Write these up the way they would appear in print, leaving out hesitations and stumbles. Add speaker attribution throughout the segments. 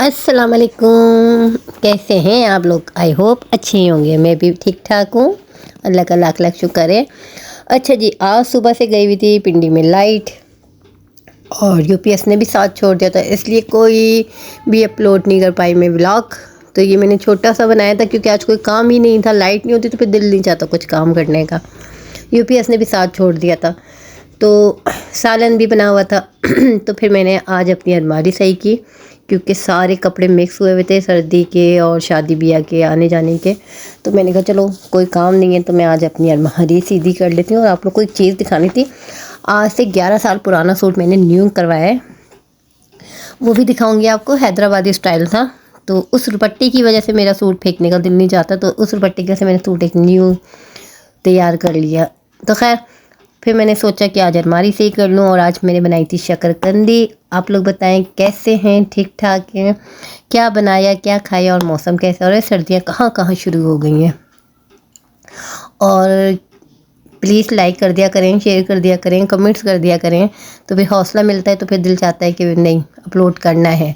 Speaker 1: अस्सलाम वालेकुम। कैसे हैं आप लोग? आई होप अच्छे ही होंगे। मैं भी ठीक ठाक हूँ, अल्लाह का लाख लाख शुक्र है। अच्छा जी, आज सुबह से गई हुई थी पिंडी में लाइट, और यूपीएस ने भी साथ छोड़ दिया था, इसलिए कोई भी अपलोड नहीं कर पाई मैं व्लॉग। तो ये मैंने छोटा सा बनाया था क्योंकि आज कोई काम ही नहीं था, लाइट नहीं होती तो फिर दिल नहीं चाहता कुछ काम करने का। यूपीएस ने भी साथ छोड़ दिया था, तो सालन भी बना हुआ था। तो फिर मैंने आज अपनी अलमारी सही की क्योंकि सारे कपड़े मिक्स हुए हुए थे, सर्दी के और शादी ब्याह के आने जाने के। तो मैंने कहा चलो कोई काम नहीं है तो मैं आज अपनी अलमारी सीधी कर लेती हूँ। और आप लोग को एक चीज़ दिखानी थी, आज से 11 साल पुराना सूट मैंने न्यू करवाया है, वो भी दिखाऊंगी आपको। हैदराबादी स्टाइल था, तो उस दुपट्टे की वजह से मेरा सूट फेंकने का दिल नहीं चाहता, तो उस दुपट्टे की वजह से मैंने सूट एक न्यू तैयार कर लिया। तो खैर फिर मैंने सोचा कि आज अलमारी से ही कर लूँ, और आज मैंने बनाई थी शकरकंदी। आप लोग बताएं कैसे हैं, ठीक ठाक हैं? क्या बनाया, क्या खाया, और मौसम कैसा हो रहा है? सर्दियाँ कहाँ कहाँ शुरू हो गई हैं। और प्लीज़ लाइक कर दिया करें, शेयर कर दिया करें, कमेंट्स कर दिया करें, तो फिर हौसला मिलता है, तो फिर दिल चाहता है कि नहीं अपलोड करना है।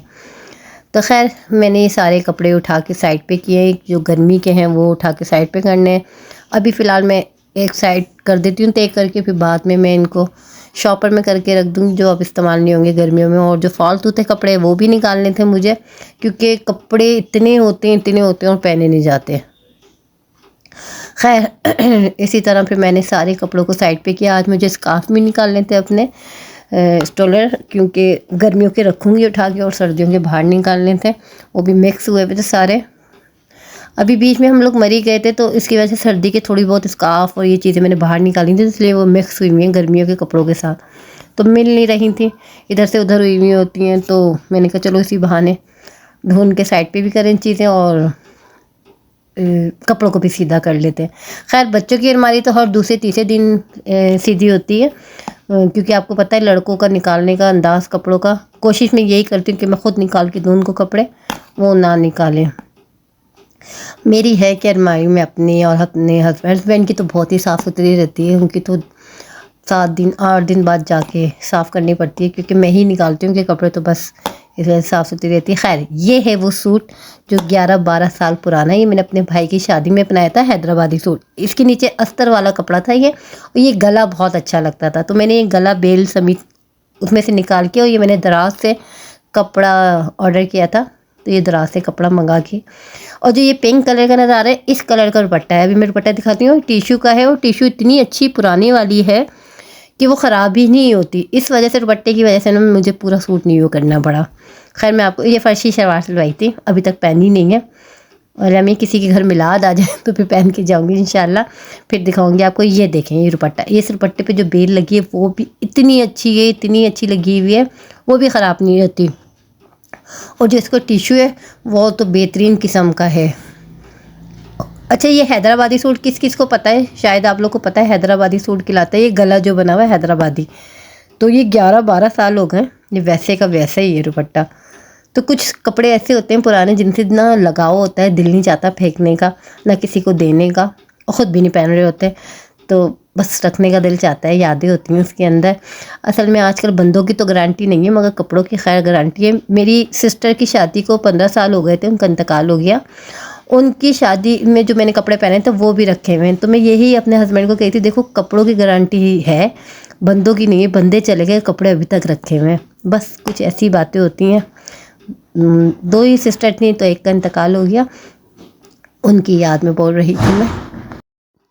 Speaker 1: तो खैर मैंने ये सारे कपड़े उठा के साइड पे किए, जो गर्मी के हैं वो उठा के साइड पे करने हैं। अभी फ़िलहाल मैं एक साइड कर देती हूँ तय करके, फिर बाद में मैं इनको शॉपर में करके रख दूँगी, जो अब इस्तेमाल नहीं होंगे गर्मियों में। और जो फालतू थे कपड़े वो भी निकालने थे मुझे, क्योंकि कपड़े इतने होते हैं और पहने नहीं जाते। खैर इसी तरह फिर मैंने सारे कपड़ों को साइड पे किया। आज मुझे स्कार्फ भी निकालने थे अपने स्टोलर, क्योंकि गर्मियों के रखूँगी उठा के और सर्दियों के बाहर निकालने थे, वो भी मिक्स हुए थे सारे। अभी बीच में हम लोग मरी गए थे, तो इसकी वजह से सर्दी के थोड़ी बहुत स्कार्फ और ये चीज़ें मैंने बाहर निकाली थी, इसलिए वो मिक्स हुई हुई हैं गर्मियों के कपड़ों के साथ, तो मिल नहीं रही थी, इधर से उधर हुई हुई होती हैं। तो मैंने कहा चलो इसी बहाने ढूंढ के साइड पे भी करें चीज़ें, और कपड़ों को भी सीधा कर लेते हैं। खैर बच्चों की अलमारी तो हर दूसरे तीसरे दिन सीधी होती है, क्योंकि आपको पता है लड़कों का निकालने का अंदाज़ कपड़ों का, कोशिश मैं यही करती हूँ कि मैं ख़ुद निकाल के दूँ उनको कपड़े, वो ना निकालें। मेरी है कि अलमारी में अपनी और अपने हस्बैंड की तो बहुत ही साफ़ सुथरी रहती है, उनकी तो 7 दिन 8 दिन बाद जाके साफ़ करनी पड़ती है, क्योंकि मैं ही निकालती हूँ कि कपड़े, तो बस इस वजह से साफ़ सुथरी रहती है। खैर ये है वो सूट जो 11-12 साल पुराना है, ये मैंने अपने भाई की शादी में बनाया था, हैदराबादी सूट। इसके नीचे अस्तर वाला कपड़ा था ये, और ये गला बहुत अच्छा लगता था, तो मैंने ये गला बेल समेत उसमें से निकाल के, और ये मैंने दराज से कपड़ा ऑर्डर किया था, तो ये दराज से कपड़ा मंगा के। और जो ये पिंक कलर का नज़र आ रहा है, इस कलर का दुपट्टा है। अभी मैं दुपट्टा दिखाती हूँ, टिशू का है, और टिशू इतनी अच्छी पुरानी वाली है कि वो ख़राब ही नहीं होती। इस वजह से दुपट्टे की वजह से ना मुझे पूरा सूट नहीं वो करना पड़ा। खैर मैं आपको ये फ़र्शी शलवार सिलवाई थी, अभी तक पहनी नहीं है, और हमें किसी के घर मिलाद आ जाए तो फिर पहन के जाऊंगी इंशाल्लाह, फिर दिखाऊंगी आपको। ये देखें ये दुपट्टा, ये इस दुपट्टे पे जो बेल लगी है वो भी इतनी अच्छी है, इतनी अच्छी लगी हुई है, वो भी ख़राब नहीं होती। और जो इसका टिशू है वो तो बेहतरीन किस्म का है। अच्छा ये हैदराबादी सूट किस किस को पता है? शायद आप लोग को पता है हैदराबादी सूट खिलाता है, ये गला जो बना हुआ है हैदराबादी, तो ये 11-12 साल हो गए, ये वैसे का वैसा ही है दुपट्टा। तो कुछ कपड़े ऐसे होते हैं पुराने जिनसे ना लगाव होता है, दिल नहीं चाहता फेंकने का, ना किसी को देने का, और ख़ुद भी नहीं पहन रहे होते, तो बस रखने का दिल चाहता है, यादें होती हैं उसके अंदर। असल में आजकल बंदों की तो गारंटी नहीं है, मगर कपड़ों की खैर गारंटी है। मेरी सिस्टर की शादी को 15 साल हो गए थे, उनका इंतकाल हो गया। उनकी शादी में जो मैंने कपड़े पहने थे वो भी रखे हुए हैं, तो मैं यही अपने हस्बैंड को कही थी, देखो कपड़ों की गारंटी ही है, बंदों की नहीं है, बंदे चले गए कपड़े अभी तक रखे हुए हैं। बस कुछ ऐसी बातें होती हैं। 2 ही सिस्टर थी, तो एक का इंतकाल हो गया, उनकी याद में बोल रही थी मैं।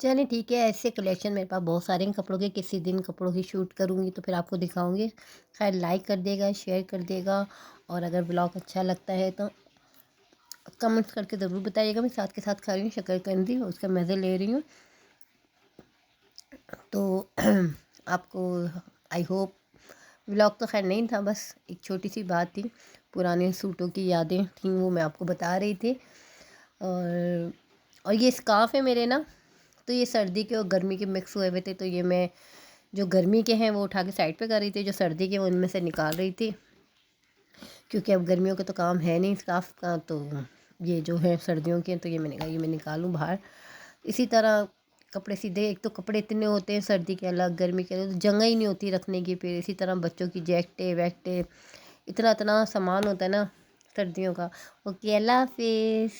Speaker 1: चलिए ठीक है, ऐसे कलेक्शन मेरे पास बहुत सारे हैं कपड़ों के, किसी दिन कपड़ों की शूट करूँगी तो फिर आपको दिखाऊंगी। खैर लाइक कर देगा, शेयर कर देगा, और अगर ब्लॉग अच्छा लगता है तो कमेंट्स करके ज़रूर बताइएगा। मैं साथ के साथ खा रही हूँ शकरकंदी, उसका मज़े ले रही हूँ, तो आपको आई होप। व्लॉग तो खैर नहीं था, बस एक छोटी सी बात थी, पुराने सूटों की यादें थी, वो मैं आपको बता रही थी। और ये स्कार्फ है मेरे ना, तो ये सर्दी के और गर्मी के मिक्स हुए हुए थे, तो ये मैं जो गर्मी के हैं वो उठा के साइड पे कर रही थी, जो सर्दी के उनमें से निकाल रही थी, क्योंकि अब गर्मियों का तो काम है नहीं स्कार्फ का, तो ये जो है सर्दियों के, तो ये मैंने कहा ये मैं निकालूं बाहर। इसी तरह कपड़े सीधे, एक तो कपड़े इतने होते हैं सर्दी के अलग, गर्मी के अलग, तो जगह ही नहीं होती रखने की। फिर इसी तरह बच्चों की जैकटें वैकटें, इतना इतना सामान होता है ना, سردیوں کا۔ اوکے، اللہ حافظ۔